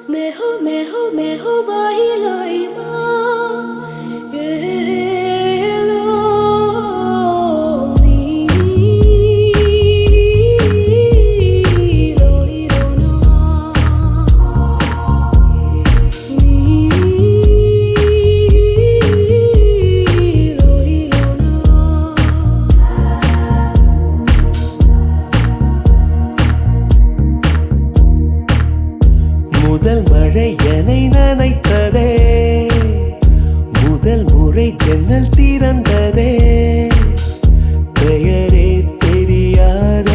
Meho bahilai ma elo mi lo irona mi lo irona. முதல் மழை என்னை நனைத்ததே, முதல் முறை ஜன்னல் திறந்ததே, பெயரே தெரியாத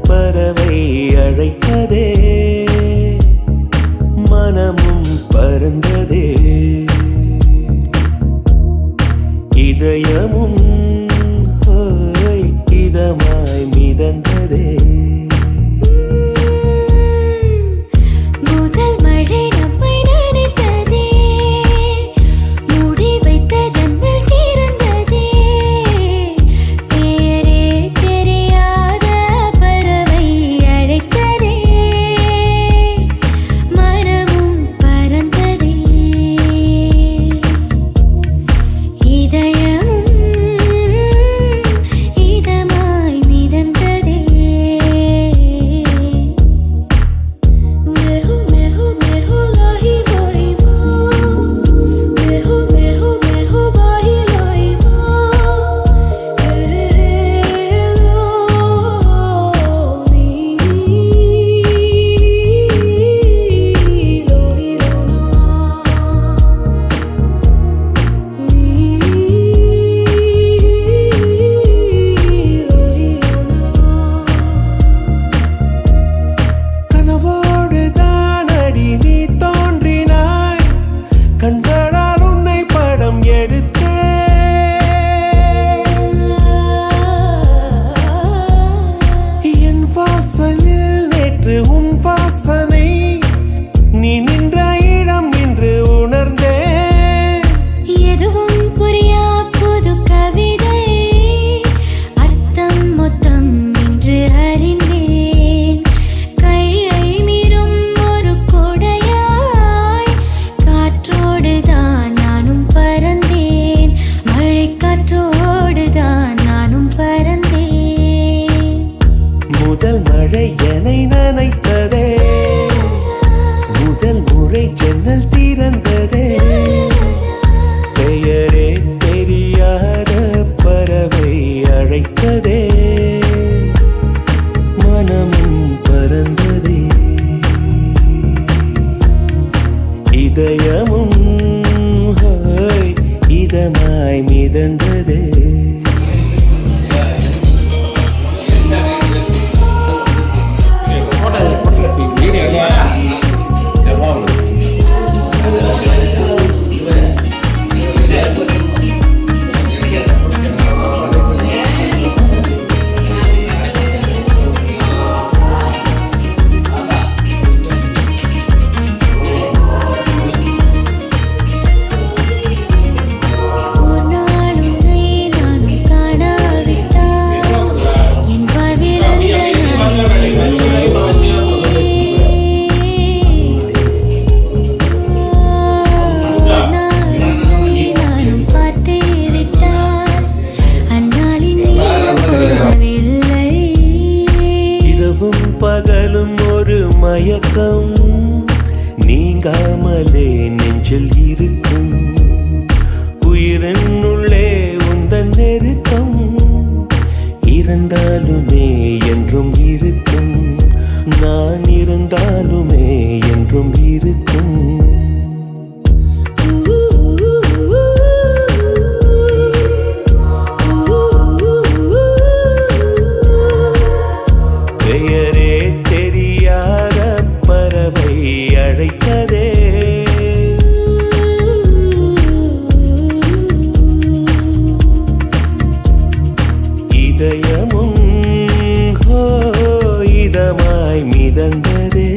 பறவை அழைத்ததே, மனமும் பறந்ததே, இதயமும் இதமாய் மிதந்ததே. முதல் மழை என்னை நனைத்ததே, முதல் முறை ஜன்னல் திறந்ததே, பெயரே தெரியாத பறவை அழைத்ததே, மனமும் பறந்ததே, இதயமும் இதமாய் மிதந்ததே. பகலும் ஒரு மயக்கம் நீங்காமலே நெஞ்சில் இருக்கும், உயிரினுள்ளே உந்தன் நெருக்கம் இருந்தாலுமே என்றும் இருக்கும், நான் இருந்தாலுமே என்றும் இருக்கும். பெயரே தெரியாத பறவை அழைத்ததே, இதயமும் இதமாய் மிதந்ததே.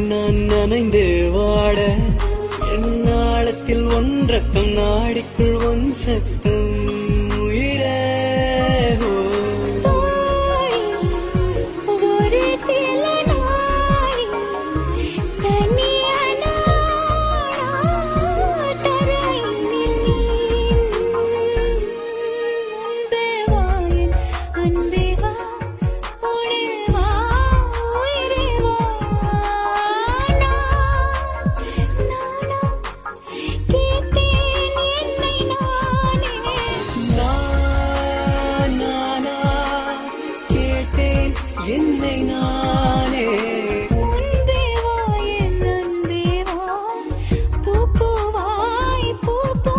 நான் நனைந்து வாட என் நாளத்தில் ஒன்றக்கம் நாடிக்குள் ஒன் சத்தம் உயிரே ஓ. ஒரு சில நாள் தனியான தரையில் அன்பே வா என் அன்பே வா ஓடே வா உயிரே வா நானா கேட்டேன் என்னை நானே நானா கேட்டேன் என்னை நானே. அன்பே வா என் அன்பே வா பூவாய் பூவா.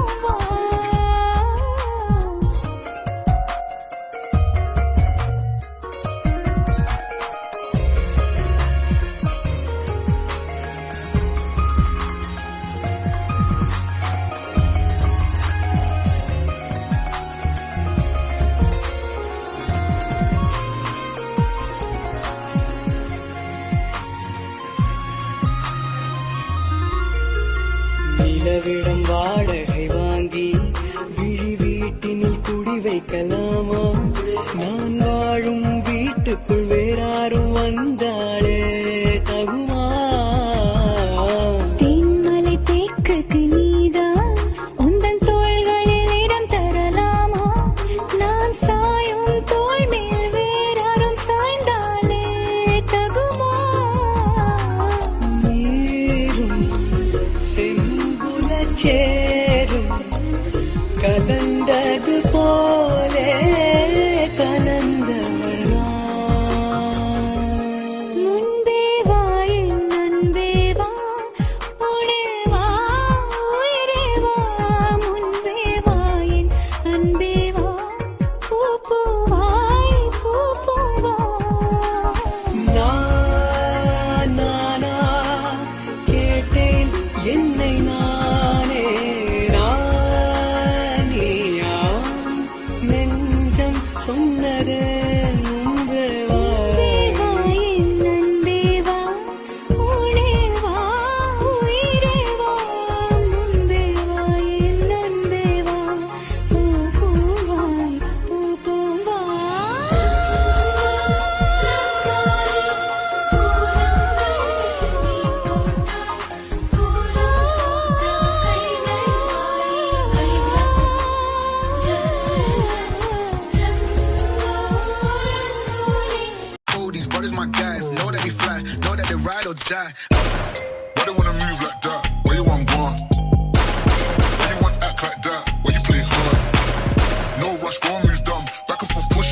நிலவிடம் வாடகை வாங்கி விழி வீட்டினில் குடி வைக்கலாமா? நான் வாழும் வீட்டுக்குள் வேறாரும் வந்தாளே தகுமா? தென்மலை தேக்குக்கு நீதான் உந்தன் தோள்களில் இடம் தரலாமா? நான் சாயும் தோள் மேல் வேறாரும் சாய்ந்தாலே தகுமா? நீரும் செம்புலச் சேரும் கலந்தது போலே கலந்தவனா? முன்பே வா என் அன்பே வா ஓடே வா உயிரே வா முன்பே வா என் அன்பே வா பூவாய் பூவா. நானா கேட்டேன் என்னை நானே. நானியா நெஞ்சம் சொன்னது முன்பே வா. வா என் அன்பே வா ஓடே வா உயிரே வா முன்பே வா என் அன்பே வா பூவாய் பூவா. Oh, these brothers my guys, know that they fly, know that they ride or die. Why they wanna move like that? Where you want gone? Why you want act like that?